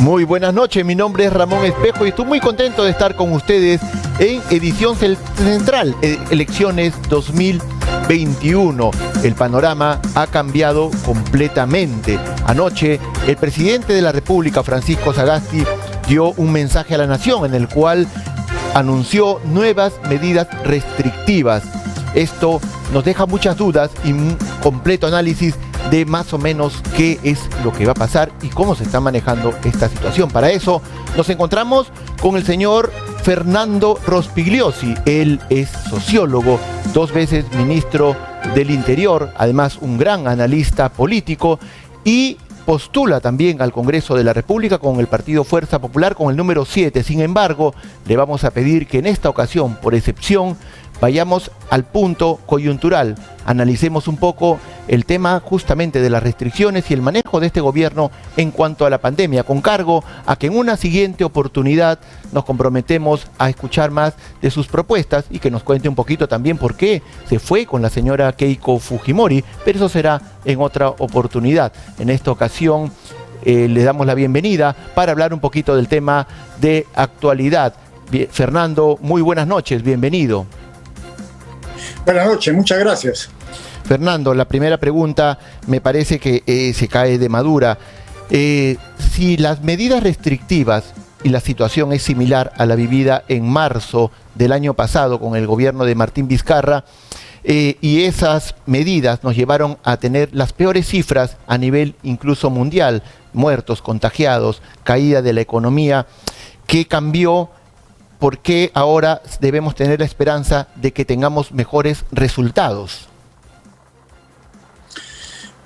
Muy buenas noches, mi nombre es Ramón Espejo y estoy muy contento de estar con ustedes en Edición Central, Elecciones 2021. El panorama ha cambiado completamente. Anoche, el presidente de la República, Francisco Sagasti, dio un mensaje a la nación en el cual anunció nuevas medidas restrictivas. Esto nos deja muchas dudas y un completo análisis de más o menos qué es lo que va a pasar y cómo se está manejando esta situación. Para eso nos encontramos con el señor Fernando Rospigliosi. Él es sociólogo, 2 veces ministro del Interior, además un gran analista político y postula también al Congreso de la República con el partido Fuerza Popular con el número 7. Sin embargo, le vamos a pedir que en esta ocasión, por excepción, vayamos al punto coyuntural, analicemos un poco el tema justamente de las restricciones y el manejo de este gobierno en cuanto a la pandemia, con cargo a que en una siguiente oportunidad nos comprometemos a escuchar más de sus propuestas y que nos cuente un poquito también por qué se fue con la señora Keiko Fujimori, pero eso será en otra oportunidad. En esta ocasión le damos la bienvenida para hablar un poquito del tema de actualidad. Fernando, muy buenas noches, bienvenido. Buenas noches, muchas gracias. Fernando, la primera pregunta me parece que se cae de madura. Si las medidas restrictivas y la situación es similar a la vivida en marzo del año pasado con el gobierno de Martín Vizcarra, y esas medidas nos llevaron a tener las peores cifras a nivel incluso mundial, muertos, contagiados, caída de la economía, ¿qué cambió? ¿Por qué ahora debemos tener la esperanza de que tengamos mejores resultados?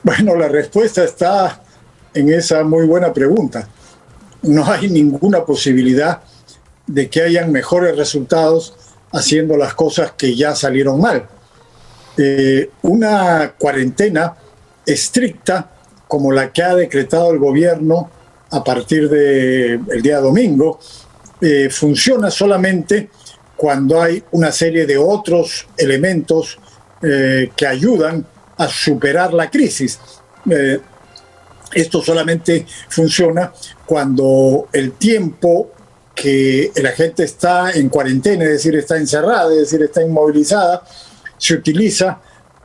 Bueno, la respuesta está en esa muy buena pregunta. No hay ninguna posibilidad de que hayan mejores resultados haciendo las cosas que ya salieron mal. Una cuarentena estricta como la que ha decretado el gobierno a partir del día domingo, funciona solamente cuando hay una serie de otros elementos que ayudan a superar la crisis. Esto solamente funciona cuando el tiempo que la gente está en cuarentena, es decir, está encerrada, es decir, está inmovilizada, se utiliza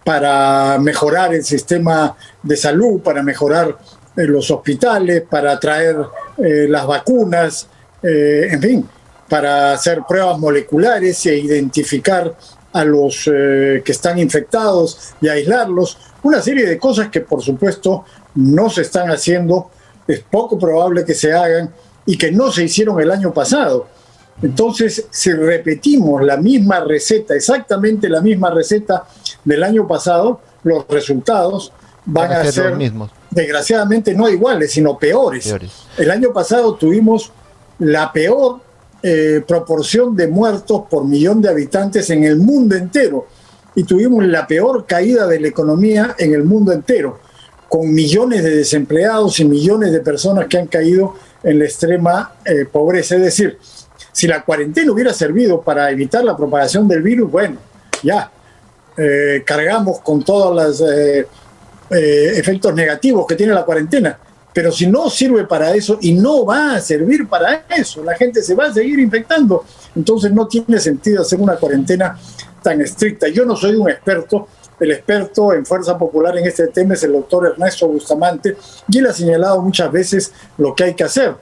para mejorar el sistema de salud, para mejorar los hospitales, para traer las vacunas, en fin, para hacer pruebas moleculares e identificar a los que están infectados y aislarlos. Una serie de cosas que, por supuesto, no se están haciendo, es poco probable que se hagan y que no se hicieron el año pasado. Entonces, si repetimos la misma receta, exactamente la misma receta del año pasado, los resultados van a ser los mismos. Desgraciadamente no iguales, sino peores. El año pasado tuvimos la peor proporción de muertos por millón de habitantes en el mundo entero y tuvimos la peor caída de la economía en el mundo entero, con millones de desempleados y millones de personas que han caído en la extrema pobreza. Es decir, si la cuarentena hubiera servido para evitar la propagación del virus, bueno, ya cargamos con todos los efectos negativos que tiene la cuarentena. Pero si no sirve para eso y no va a servir para eso, la gente se va a seguir infectando. Entonces no tiene sentido hacer una cuarentena tan estricta. Yo no soy un experto. El experto en Fuerza Popular en este tema es el doctor Ernesto Bustamante y él ha señalado muchas veces lo que hay que hacer.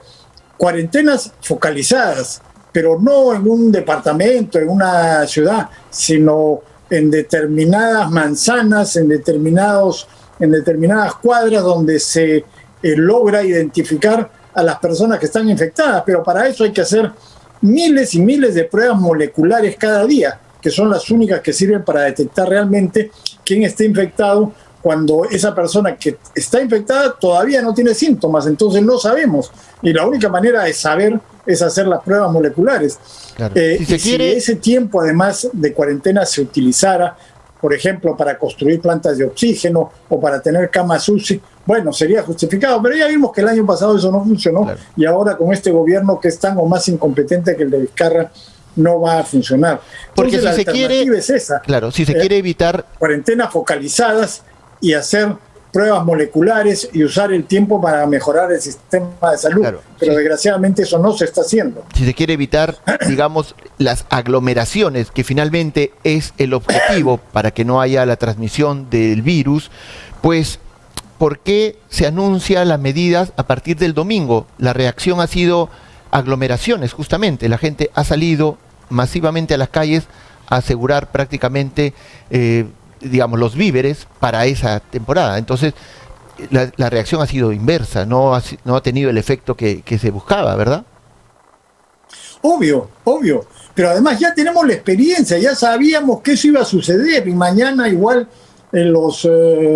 Cuarentenas focalizadas, pero no en un departamento, en una ciudad, sino en determinadas manzanas, en determinadas cuadras donde se logra identificar a las personas que están infectadas, pero para eso hay que hacer miles y miles de pruebas moleculares cada día, que son las únicas que sirven para detectar realmente quién está infectado, cuando esa persona que está infectada todavía no tiene síntomas, entonces no sabemos, y la única manera de saber es hacer las pruebas moleculares. Claro. Si ese tiempo además de cuarentena se utilizara, por ejemplo, para construir plantas de oxígeno o para tener camas UCI, bueno, sería justificado, pero ya vimos que el año pasado eso no funcionó, claro. Y ahora con este gobierno que es tan o más incompetente que el de Vizcarra, no va a funcionar. Porque entonces, si se quiere, es esa. Claro, si se quiere evitar cuarentenas focalizadas y hacer pruebas moleculares y usar el tiempo para mejorar el sistema de salud. Claro, pero sí. Desgraciadamente eso no se está haciendo. Si se quiere evitar, digamos, las aglomeraciones, que finalmente es el objetivo para que no haya la transmisión del virus, pues, ¿por qué se anuncian las medidas a partir del domingo? La reacción ha sido aglomeraciones, justamente. La gente ha salido masivamente a las calles a asegurar prácticamente, digamos, los víveres para esa temporada. Entonces, la reacción ha sido inversa, no ha tenido el efecto que se buscaba, ¿verdad? Obvio. Pero además ya tenemos la experiencia, ya sabíamos que eso iba a suceder y mañana igual en los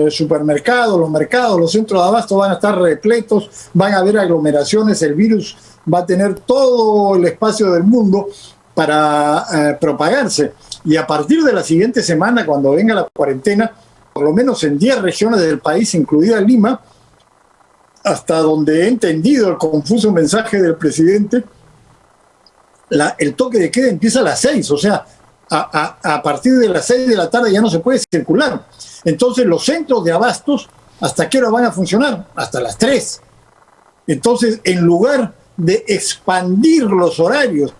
supermercados, los mercados, los centros de abasto van a estar repletos, van a haber aglomeraciones, el virus va a tener todo el espacio del mundo para propagarse. Y a partir de la siguiente semana, cuando venga la cuarentena, por lo menos en 10 regiones del país, incluida Lima, hasta donde he entendido el confuso mensaje del presidente, el toque de queda empieza a las 6, o sea, a partir de las 6 de la tarde ya no se puede circular. Entonces los centros de abastos, ¿hasta qué hora van a funcionar? Hasta las 3. Entonces, en lugar de expandir los horarios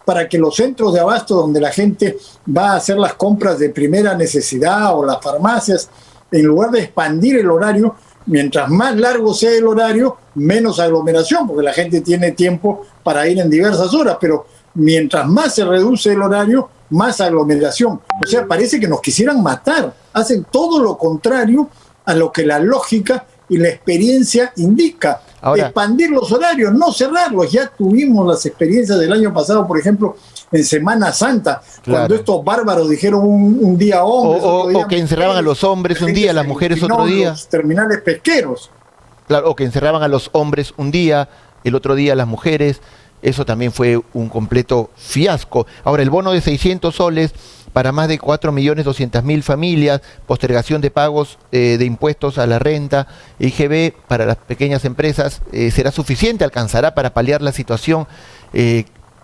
para que los centros de abasto donde la gente va a hacer las compras de primera necesidad o las farmacias, en lugar de expandir el horario, mientras más largo sea el horario, menos aglomeración, porque la gente tiene tiempo para ir en diversas horas, pero mientras más se reduce el horario, más aglomeración. O sea, parece que nos quisieran matar. Hacen todo lo contrario a lo que la lógica y la experiencia indica. Ahora, expandir los horarios, no cerrarlos. Ya tuvimos las experiencias del año pasado, por ejemplo, en Semana Santa, claro, cuando estos bárbaros dijeron un día hombres, o día que encerraban a los hombres un día, a las mujeres otro día. Los terminales pesqueros. Claro, o que encerraban a los hombres un día, el otro día a las mujeres. Eso también fue un completo fiasco. Ahora, el bono de 600 soles para más de 4.200.000 familias, postergación de pagos de impuestos a la renta, IGB para las pequeñas empresas, ¿será suficiente? ¿Alcanzará para paliar la situación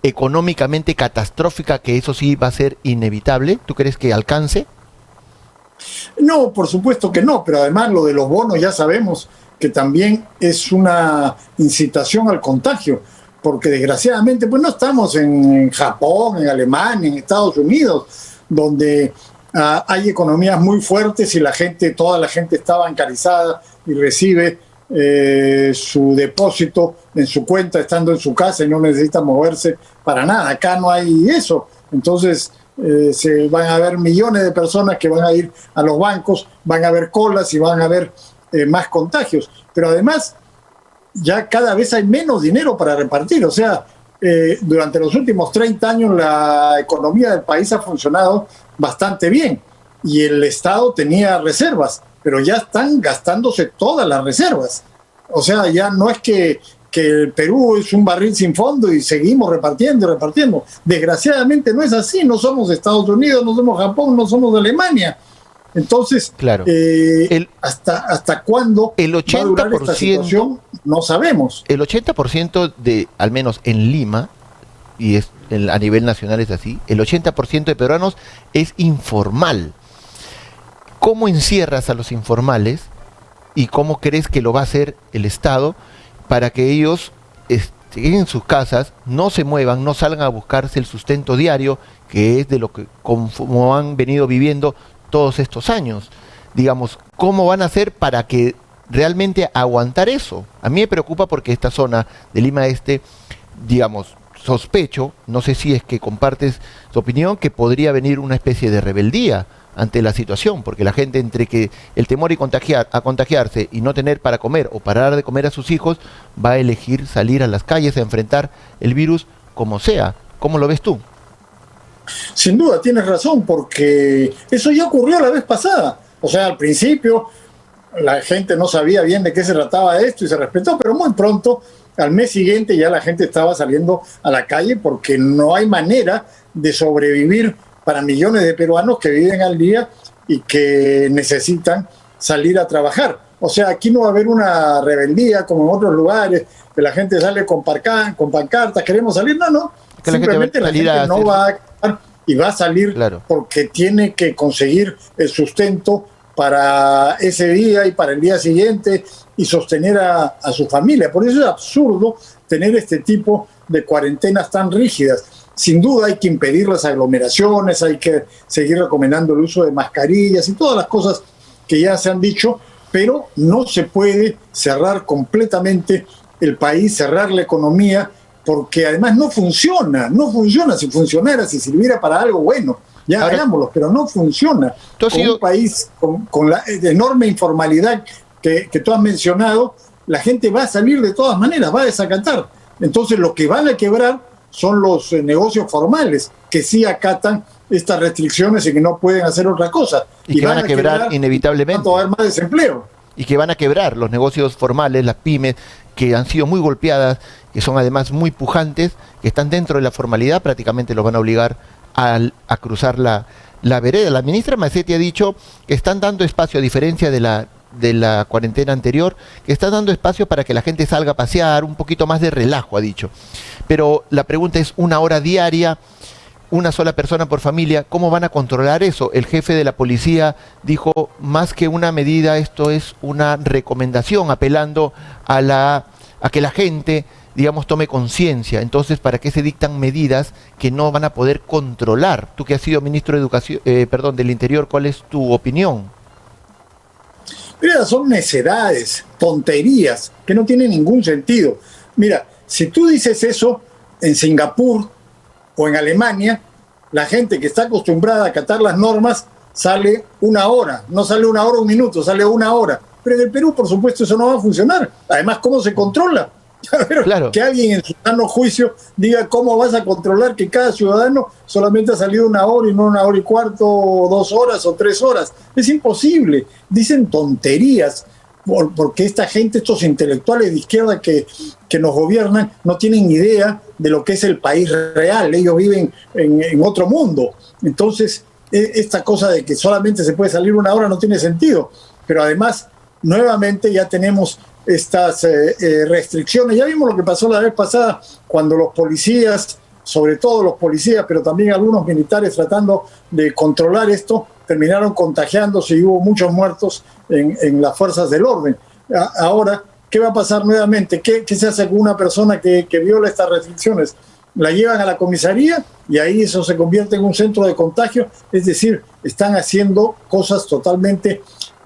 económicamente catastrófica, que eso sí va a ser inevitable? ¿Tú crees que alcance? No, por supuesto que no, pero además lo de los bonos ya sabemos que también es una incitación al contagio, porque desgraciadamente pues no estamos en Japón, en Alemania, en Estados Unidos, donde hay economías muy fuertes y toda la gente está bancarizada y recibe su depósito en su cuenta estando en su casa y no necesita moverse para nada. Acá no hay eso. Entonces se van a haber millones de personas que van a ir a los bancos, van a haber colas y van a haber más contagios. Pero además ya cada vez hay menos dinero para repartir. O sea, durante los últimos 30 años la economía del país ha funcionado bastante bien y el Estado tenía reservas, pero ya están gastándose todas las reservas. O sea, ya no es que el Perú es un barril sin fondo y seguimos repartiendo y repartiendo. Desgraciadamente no es así. No somos Estados Unidos, no somos Japón, no somos Alemania. Entonces, claro, ¿hasta cuándo el 80% va a durar esta situación? No sabemos. El 80% de, al menos en Lima, y a nivel nacional es así, el 80% de peruanos es informal. ¿Cómo encierras a los informales y cómo crees que lo va a hacer el Estado para que ellos estén en sus casas, no se muevan, no salgan a buscarse el sustento diario, que es de lo que como han venido viviendo todos estos años? Digamos, ¿cómo van a hacer para que realmente aguantar eso? A mí me preocupa porque esta zona de Lima Este, digamos, sospecho, no sé si es que compartes tu opinión, que podría venir una especie de rebeldía ante la situación, porque la gente, entre que el temor a contagiarse y no tener para comer o parar de comer a sus hijos, va a elegir salir a las calles a enfrentar el virus como sea. ¿Cómo lo ves tú? Sin duda, tienes razón, porque eso ya ocurrió la vez pasada. O sea, al principio la gente no sabía bien de qué se trataba esto y se respetó, pero muy pronto, al mes siguiente, ya la gente estaba saliendo a la calle porque no hay manera de sobrevivir para millones de peruanos que viven al día y que necesitan salir a trabajar. O sea, aquí no va a haber una rebeldía como en otros lugares, que la gente sale con pancartas, queremos salir. No. Que simplemente la gente no va a y va a salir, claro, porque tiene que conseguir el sustento para ese día y para el día siguiente y sostener a su familia. Por eso es absurdo tener este tipo de cuarentenas tan rígidas. Sin duda hay que impedir las aglomeraciones, hay que seguir recomendando el uso de mascarillas y todas las cosas que ya se han dicho, pero no se puede cerrar completamente el país, cerrar la economía, porque además no funciona. Si funcionara, si sirviera para algo bueno, ya hagámoslo, pero no funciona. Un país con la enorme informalidad que tú has mencionado, la gente va a salir de todas maneras, va a desacatar. Entonces lo que van a quebrar son los negocios formales, que sí acatan estas restricciones y que no pueden hacer otra cosa. Y que van a quebrar inevitablemente. Va a haber más desempleo. Y que van a quebrar los negocios formales, las pymes, que han sido muy golpeadas, que son además muy pujantes, que están dentro de la formalidad, prácticamente los van a obligar a cruzar la vereda. La ministra Mazzetti ha dicho que están dando espacio, a diferencia de la cuarentena anterior, que están dando espacio para que la gente salga a pasear, un poquito más de relajo, ha dicho. Pero la pregunta es, 1 hora diaria, una sola persona por familia, ¿cómo van a controlar eso? El jefe de la policía dijo, más que una medida, esto es una recomendación, apelando a que la gente, digamos, tome conciencia. Entonces, ¿para qué se dictan medidas que no van a poder controlar? Tú que has sido ministro de Educación, del Interior, ¿cuál es tu opinión? Mira, son necedades, tonterías, que no tienen ningún sentido. Mira, si tú dices eso en Singapur o en Alemania, la gente que está acostumbrada a acatar las normas sale 1 hora, no sale 1 hora, 1 minuto, sale 1 hora. Pero en el Perú, por supuesto, eso no va a funcionar. Además, ¿cómo se controla? Claro. Que alguien en su sano juicio diga cómo vas a controlar que cada ciudadano solamente ha salido 1 hora y no 1 hora y cuarto, o 2 horas o 3 horas. Es imposible. Dicen tonterías porque esta gente, estos intelectuales de izquierda que nos gobiernan, no tienen idea de lo que es el país real. Ellos viven en otro mundo. Entonces, esta cosa de que solamente se puede salir 1 hora no tiene sentido. Pero además, nuevamente ya tenemos estas restricciones. Ya vimos lo que pasó la vez pasada cuando los policías, sobre todo los policías, pero también algunos militares tratando de controlar esto, terminaron contagiándose y hubo muchos muertos en las fuerzas del orden. Ahora, ¿qué va a pasar nuevamente? ¿Qué se hace con una persona que viola estas restricciones? La llevan a la comisaría y ahí eso se convierte en un centro de contagio. Es decir, están haciendo cosas totalmente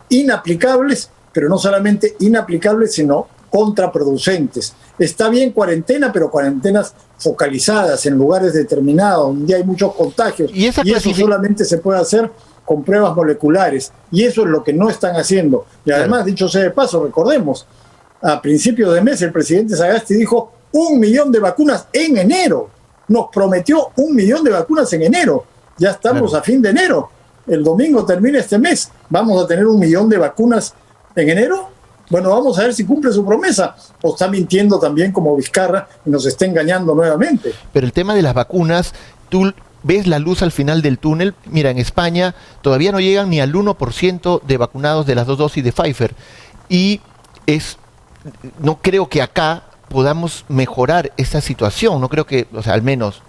inaplicables, pero no solamente inaplicables, sino contraproducentes. Está bien cuarentena, pero cuarentenas focalizadas en lugares determinados, donde hay muchos contagios. Y eso solamente se puede hacer con pruebas moleculares. Y eso es lo que no están haciendo. Y además, dicho sea de paso, recordemos, a principios de mes el presidente Sagasti dijo 1 millón de vacunas en enero. Nos prometió 1 millón de vacunas en enero. Ya estamos a fin de enero. El domingo termina este mes. ¿Vamos a tener 1 millón de vacunas en enero? Bueno, vamos a ver si cumple su promesa o está mintiendo también como Vizcarra y nos está engañando nuevamente. Pero el tema de las vacunas, tú ves la luz al final del túnel. Mira, en España todavía no llegan ni al 1% de vacunados de las 2 dosis de Pfizer. Y no creo que acá podamos mejorar esta situación. No creo que, o sea, al menos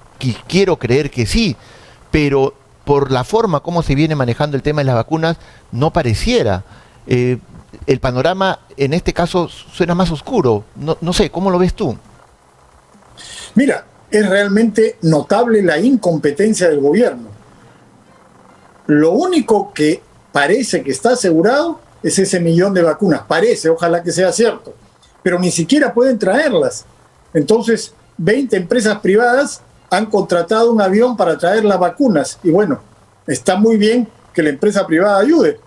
quiero creer que sí, pero por la forma como se viene manejando el tema de las vacunas, no pareciera. El panorama en este caso suena más oscuro. No sé, ¿cómo lo ves tú? Mira, es realmente notable la incompetencia del gobierno. Lo único que parece que está asegurado es ese 1 millón de vacunas. Parece, ojalá que sea cierto. Pero ni siquiera pueden traerlas. Entonces, 20 empresas privadas han contratado un avión para traer las vacunas. Y bueno, está muy bien que la empresa privada ayude.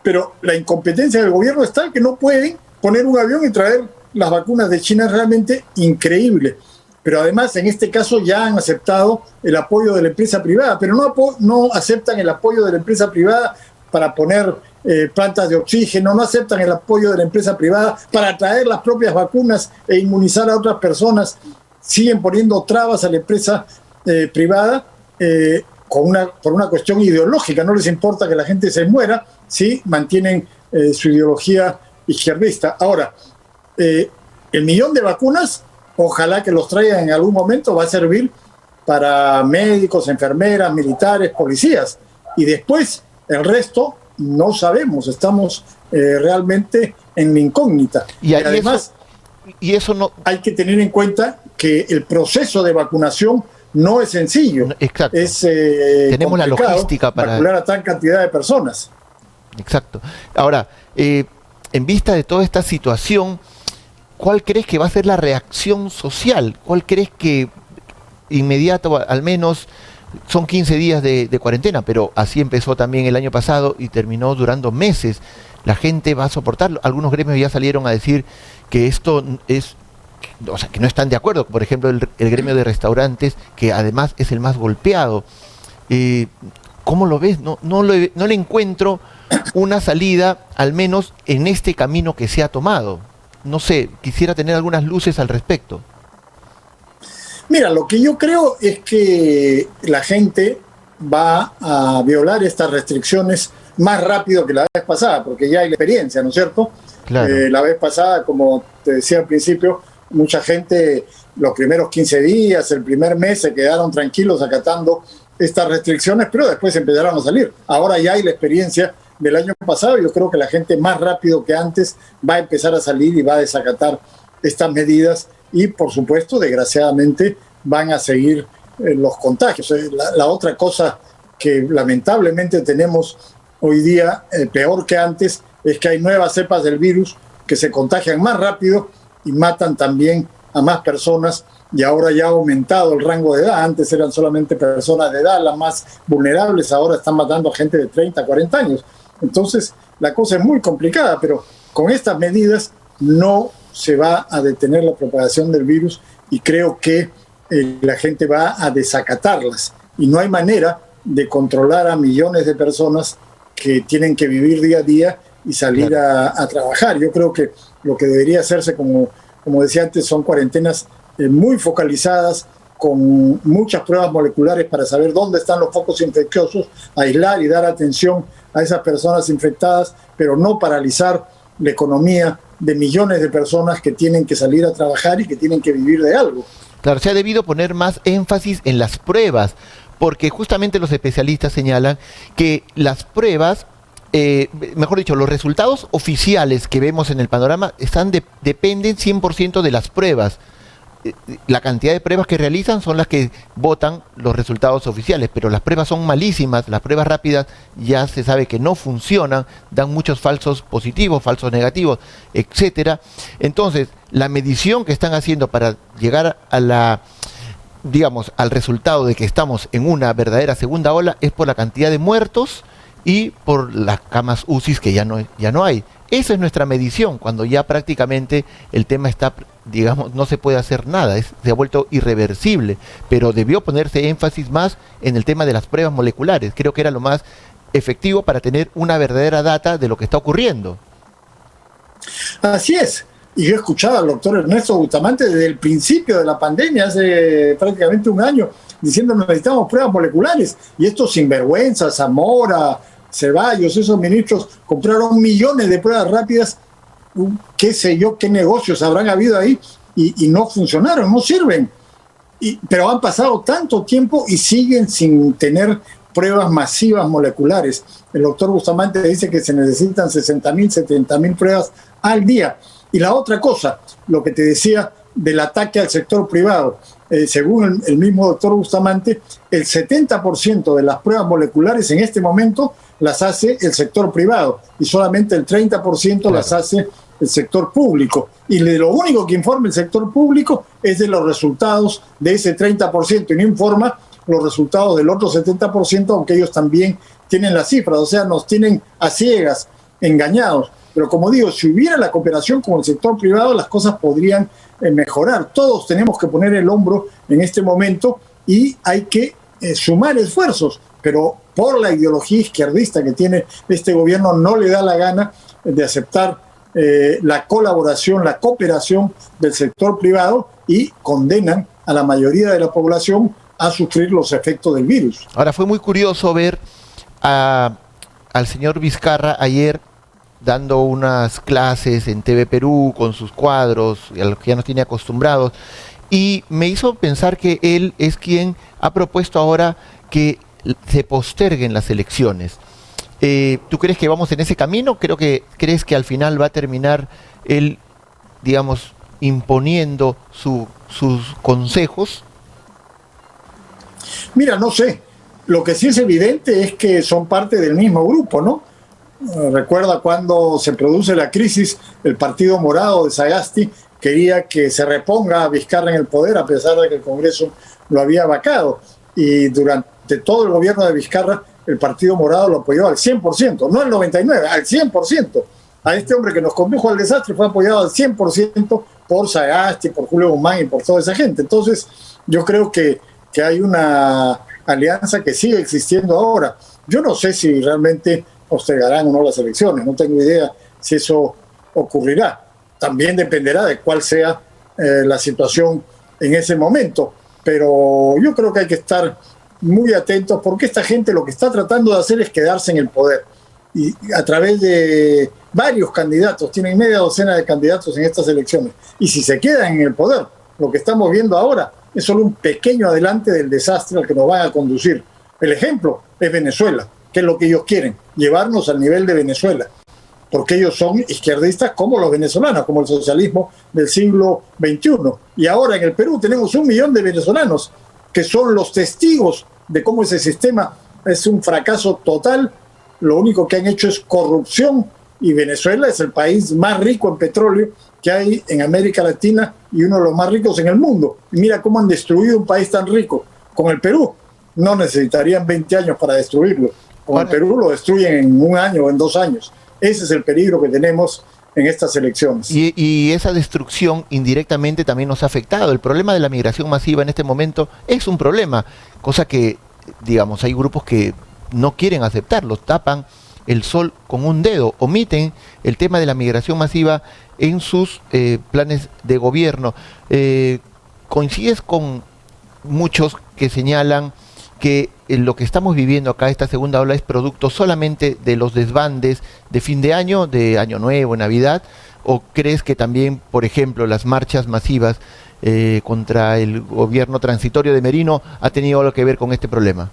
Pero la incompetencia del gobierno es tal que no pueden poner un avión y traer las vacunas de China. Es realmente increíble. Pero además, en este caso ya han aceptado el apoyo de la empresa privada, pero no aceptan el apoyo de la empresa privada para poner plantas de oxígeno, no aceptan el apoyo de la empresa privada para traer las propias vacunas e inmunizar a otras personas. Siguen poniendo trabas a la empresa privada por una cuestión ideológica. No les importa que la gente se muera, sí mantienen su ideología izquierdista. Ahora, el 1 millón de vacunas, ojalá que los traigan en algún momento, va a servir para médicos, enfermeras, militares, policías. Y después, el resto no sabemos, estamos realmente en la incógnita. Y además, eso no... hay que tener en cuenta que el proceso de vacunación no es sencillo. Exacto. Es tenemos la logística para vacunar a tal cantidad de personas. Exacto. Ahora, en vista de toda esta situación, ¿cuál crees que va a ser la reacción social? ¿Cuál crees que inmediato, al menos son 15 días de cuarentena, pero así empezó también el año pasado y terminó durando meses? La gente va a soportarlo. Algunos gremios ya salieron a decir que esto es, o sea, que no están de acuerdo. Por ejemplo, el gremio de restaurantes, que además es el más golpeado. ¿Cómo lo ves? No le encuentro una salida, al menos en este camino que se ha tomado. No sé, quisiera tener algunas luces al respecto. Mira, lo que yo creo es que la gente va a violar estas restricciones más rápido que la vez pasada, porque ya hay la experiencia, ¿no es cierto? Claro. La vez pasada, como te decía al principio, mucha gente los primeros 15 días, el primer mes, se quedaron tranquilos acatando estas restricciones, pero después empezaron a salir. Ahora ya hay la experiencia del año pasado, y yo creo que la gente más rápido que antes va a empezar a salir y va a desacatar estas medidas, y por supuesto, desgraciadamente, van a seguir los contagios. La otra cosa que lamentablemente tenemos hoy día, peor que antes, es que hay nuevas cepas del virus que se contagian más rápido y matan también a más personas, y ahora ya ha aumentado el rango de edad. Antes eran solamente personas de edad las más vulnerables, ahora están matando a gente de 30, 40 años. Entonces, la cosa es muy complicada, pero con estas medidas no se va a detener la propagación del virus, y creo que la gente va a desacatarlas, y no hay manera de controlar a millones de personas que tienen que vivir día a día y salir a trabajar. Yo creo que lo que debería hacerse, como decía antes, son cuarentenas muy focalizadas, con muchas pruebas moleculares para saber dónde están los focos infecciosos, aislar y dar atención a esas personas infectadas, pero no paralizar la economía de millones de personas que tienen que salir a trabajar y que tienen que vivir de algo. Claro, se ha debido poner más énfasis en las pruebas, porque justamente los especialistas señalan que las pruebas, mejor dicho, los resultados oficiales que vemos en el panorama dependen 100% de las pruebas. La cantidad de pruebas que realizan son las que votan los resultados oficiales, pero las pruebas son malísimas. Las pruebas rápidas ya se sabe que no funcionan, dan muchos falsos positivos, falsos negativos, etcétera. Entonces, la medición que están haciendo para llegar a al resultado de que estamos en una verdadera segunda ola es por la cantidad de muertos y por las camas UCI que ya no hay. Esa es nuestra medición, cuando ya prácticamente el tema está, no se puede hacer nada, se ha vuelto irreversible, pero debió ponerse énfasis más en el tema de las pruebas moleculares. Creo que era lo más efectivo para tener una verdadera data de lo que está ocurriendo. Así es. Y yo escuchaba al doctor Ernesto Bustamante desde el principio de la pandemia, hace prácticamente un año, diciendo que necesitamos pruebas moleculares. Y estos sinvergüenzas, Zamora, Ceballos, esos ministros compraron millones de pruebas rápidas, qué sé yo, qué negocios habrán habido ahí, y no funcionaron, no sirven. Pero han pasado tanto tiempo y siguen sin tener pruebas masivas moleculares. El doctor Bustamante dice que se necesitan 60.000, 70.000 pruebas al día. Y la otra cosa, lo que te decía del ataque al sector privado, según el mismo doctor Bustamante, el 70% de las pruebas moleculares en este momento las hace el sector privado y solamente el 30% las hace el sector público. Y lo único que informa el sector público es de los resultados de ese 30% y no informa los resultados del otro 70%, aunque ellos también tienen las cifras, o sea, nos tienen a ciegas, engañados. Pero como digo, si hubiera la cooperación con el sector privado, las cosas podrían mejorar. Todos tenemos que poner el hombro en este momento y hay que sumar esfuerzos, pero por la ideología izquierdista que tiene este gobierno no le da la gana de aceptar la colaboración, la cooperación del sector privado, y condenan a la mayoría de la población a sufrir los efectos del virus. Ahora, fue muy curioso ver al señor Vizcarra ayer dando unas clases en TV Perú con sus cuadros, a los que ya nos tiene acostumbrados, y me hizo pensar que él es quien ha propuesto ahora que se posterguen las elecciones. ¿Tú crees que vamos en ese camino? ¿Crees que al final va a terminar él, digamos, imponiendo sus consejos? Mira, no sé. Lo que sí es evidente es que son parte del mismo grupo, ¿no? Recuerda cuando se produce la crisis, el Partido Morado de Sagasti quería que se reponga a Vizcarra en el poder, a pesar de que el Congreso lo había vacado. Y durante todo el gobierno de Vizcarra, el Partido Morado lo apoyó al 100%, no al 99%, al 100%. A este hombre que nos condujo al desastre fue apoyado al 100% por Sagasti, por Julio Guzmán y por toda esa gente. Entonces, yo creo que hay una alianza que sigue existiendo ahora. Yo no sé si realmente postergarán o no las elecciones, no tengo idea si eso ocurrirá. También dependerá de cuál sea la situación en ese momento, pero yo creo que hay que estar muy atentos porque esta gente lo que está tratando de hacer es quedarse en el poder y a través de varios candidatos, tienen media docena de candidatos en estas elecciones, y si se quedan en el poder, lo que estamos viendo ahora es solo un pequeño adelante del desastre al que nos van a conducir. El ejemplo es Venezuela, que es lo que ellos quieren, llevarnos al nivel de Venezuela, porque ellos son izquierdistas como los venezolanos, como el socialismo del siglo XXI. Y ahora en el Perú tenemos 1 millón de venezolanos que son los testigos de cómo ese sistema es un fracaso total. Lo único que han hecho es corrupción, y Venezuela es el país más rico en petróleo que hay en América Latina y uno de los más ricos en el mundo. Y mira cómo han destruido un país tan rico. Con el Perú no necesitarían 20 años para destruirlo. Con el Perú lo destruyen en 1 año o en 2 años. Ese es el peligro que tenemos en estas elecciones. Y esa destrucción indirectamente también nos ha afectado. El problema de la migración masiva en este momento es un problema, cosa que, digamos, hay grupos que no quieren aceptarlo, tapan el sol con un dedo, omiten el tema de la migración masiva en sus planes de gobierno. ¿Coincides con muchos que señalan que lo que estamos viviendo acá, esta segunda ola, es producto solamente de los desbandes de fin de año nuevo, Navidad? ¿O crees que también, por ejemplo, las marchas masivas contra el gobierno transitorio de Merino ha tenido algo que ver con este problema?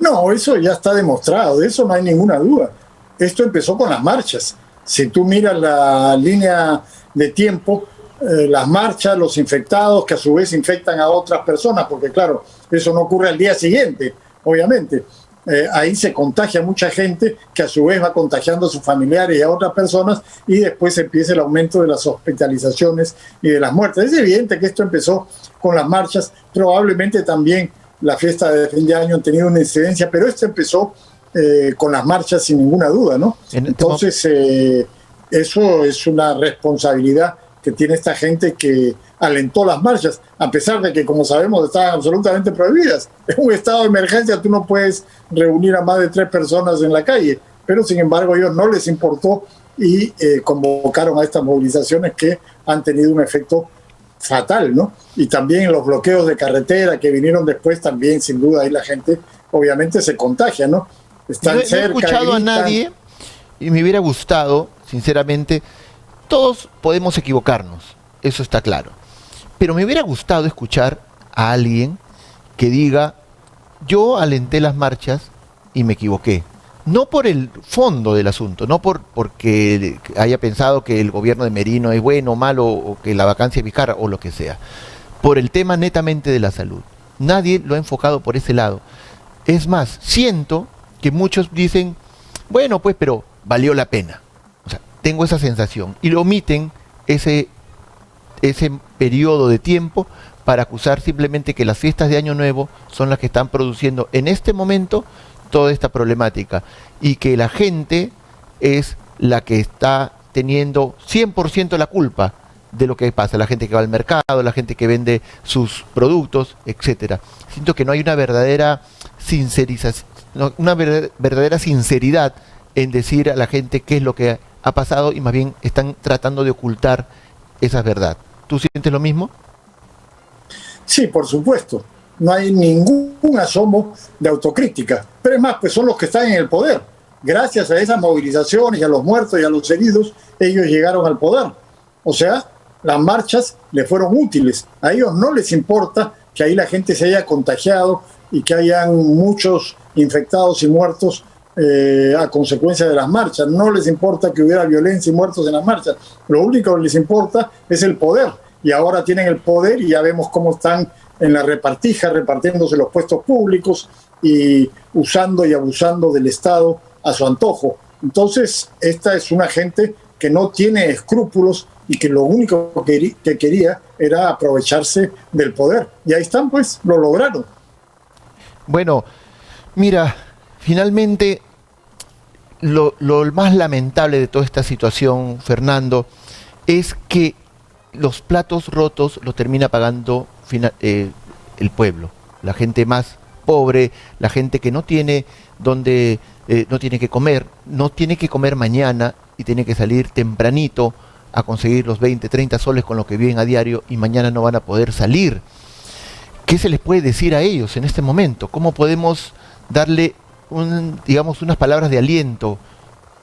No, eso ya está demostrado, de eso no hay ninguna duda. Esto empezó con las marchas. Si tú miras la línea de tiempo, las marchas, los infectados que a su vez infectan a otras personas, porque claro, eso no ocurre al día siguiente, obviamente. Ahí se contagia mucha gente que a su vez va contagiando a sus familiares y a otras personas, y después empieza el aumento de las hospitalizaciones y de las muertes. Es evidente que esto empezó con las marchas, probablemente también la fiesta de fin de año han tenido una incidencia, pero esto empezó con las marchas sin ninguna duda, ¿no? Entonces, eso es una responsabilidad que tiene esta gente que alentó las marchas, a pesar de que, como sabemos, estaban absolutamente prohibidas. En un estado de emergencia tú no puedes reunir a más de 3 personas en la calle, pero sin embargo a ellos no les importó y convocaron a estas movilizaciones que han tenido un efecto fatal, ¿no? Y también los bloqueos de carretera que vinieron después, también sin duda ahí la gente obviamente se contagia, ¿no? Están cerca, no he escuchado gritan. a nadie, y me hubiera gustado, sinceramente, todos podemos equivocarnos, eso está claro, pero me hubiera gustado escuchar a alguien que diga: yo alenté las marchas y me equivoqué. No por el fondo del asunto, no porque haya pensado que el gobierno de Merino es bueno o malo, o que la vacancia es Vizcarra, o lo que sea. Por el tema netamente de la salud. Nadie lo ha enfocado por ese lado. Es más, siento que muchos dicen: bueno, pues, pero valió la pena. O sea, tengo esa sensación. Y lo omiten ese periodo de tiempo para acusar simplemente que las fiestas de Año Nuevo son las que están produciendo en este momento toda esta problemática, y que la gente es la que está teniendo 100% la culpa de lo que pasa, la gente que va al mercado, la gente que vende sus productos, etcétera. Siento que no hay una verdadera verdadera sinceridad en decir a la gente qué es lo que ha pasado, y más bien están tratando de ocultar esa verdad. ¿Tú sientes lo mismo? Sí, por supuesto. No hay ningún asomo de autocrítica. Pero es más, pues son los que están en el poder. Gracias a esas movilizaciones y a los muertos y a los heridos, ellos llegaron al poder. O sea, las marchas les fueron útiles. A ellos no les importa que ahí la gente se haya contagiado y que hayan muchos infectados y muertos a consecuencia de las marchas. No les importa que hubiera violencia y muertos en las marchas. Lo único que les importa es el poder. Y ahora tienen el poder y ya vemos cómo están en la repartija, repartiéndose los puestos públicos y usando y abusando del Estado a su antojo. Entonces, esta es una gente que no tiene escrúpulos y que lo único que quería era aprovecharse del poder. Y ahí están, pues, lo lograron. Bueno, mira, finalmente lo más lamentable de toda esta situación, Fernando, es que los platos rotos los termina pagando el pueblo, la gente más pobre, la gente que no tiene donde no tiene que comer mañana y tiene que salir tempranito a conseguir los 20, 30 soles con los que viven a diario y mañana no van a poder salir. ¿Qué se les puede decir a ellos en este momento? ¿Cómo podemos darle unas palabras de aliento?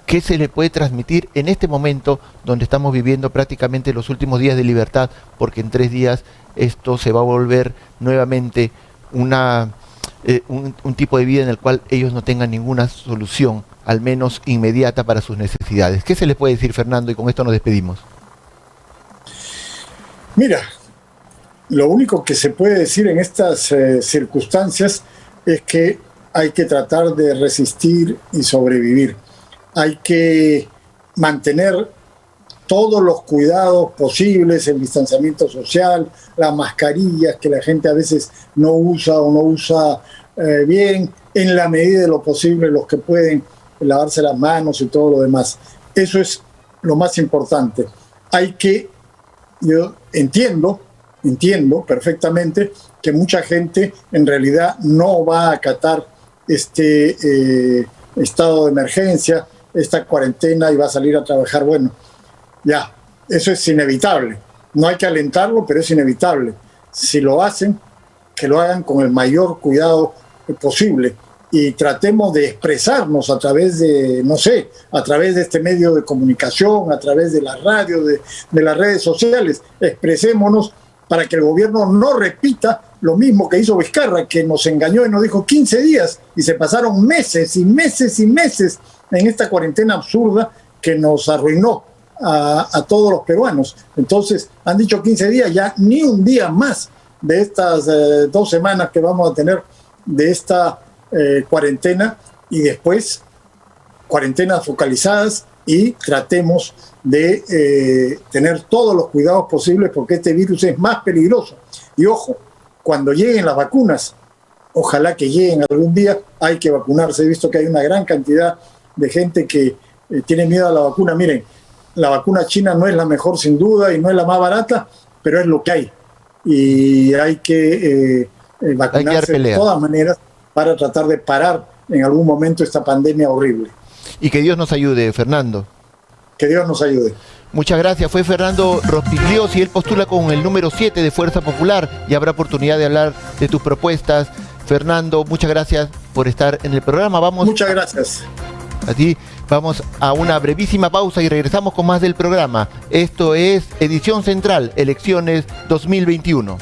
¿Qué se le puede transmitir en este momento donde estamos viviendo prácticamente los últimos días de libertad? Porque en 3 días esto se va a volver nuevamente un tipo de vida en el cual ellos no tengan ninguna solución, al menos inmediata, para sus necesidades. ¿Qué se les puede decir, Fernando? Y con esto nos despedimos. Mira, lo único que se puede decir en estas circunstancias es que hay que tratar de resistir y sobrevivir. Hay que mantener todos los cuidados posibles, el distanciamiento social, las mascarillas que la gente a veces no usa o no usa bien, en la medida de lo posible los que pueden lavarse las manos y todo lo demás. Eso es lo más importante. Yo entiendo perfectamente que mucha gente en realidad no va a acatar este estado de emergencia, esta cuarentena y va a salir a trabajar. Bueno, ya, eso es inevitable. No hay que alentarlo, pero es inevitable. Si lo hacen, que lo hagan con el mayor cuidado posible y tratemos de expresarnos a través de, a través de este medio de comunicación, a través de la radio, de las redes sociales. Expresémonos para que el gobierno no repita lo mismo que hizo Vizcarra, que nos engañó y nos dijo 15 días y se pasaron meses y meses y meses en esta cuarentena absurda que nos arruinó a todos los peruanos. Entonces, han dicho 15 días, ya ni un día más de estas 2 semanas que vamos a tener de esta cuarentena, y después cuarentenas focalizadas, y tratemos de tener todos los cuidados posibles porque este virus es más peligroso. Y ojo, cuando lleguen las vacunas, ojalá que lleguen algún día, hay que vacunarse. He visto que hay una gran cantidad de gente que tiene miedo a la vacuna. Miren, la vacuna china no es la mejor sin duda y no es la más barata, pero es lo que hay. Y hay que vacunarse de todas maneras para tratar de parar en algún momento esta pandemia horrible. Y que Dios nos ayude, Fernando. Que Dios nos ayude. Muchas gracias. Fue Fernando Rospigliosi, él postula con el número 7 de Fuerza Popular y habrá oportunidad de hablar de tus propuestas. Fernando, muchas gracias por estar en el programa. Muchas gracias. A ti. Vamos a una brevísima pausa y regresamos con más del programa. Esto es Edición Central, Elecciones 2021.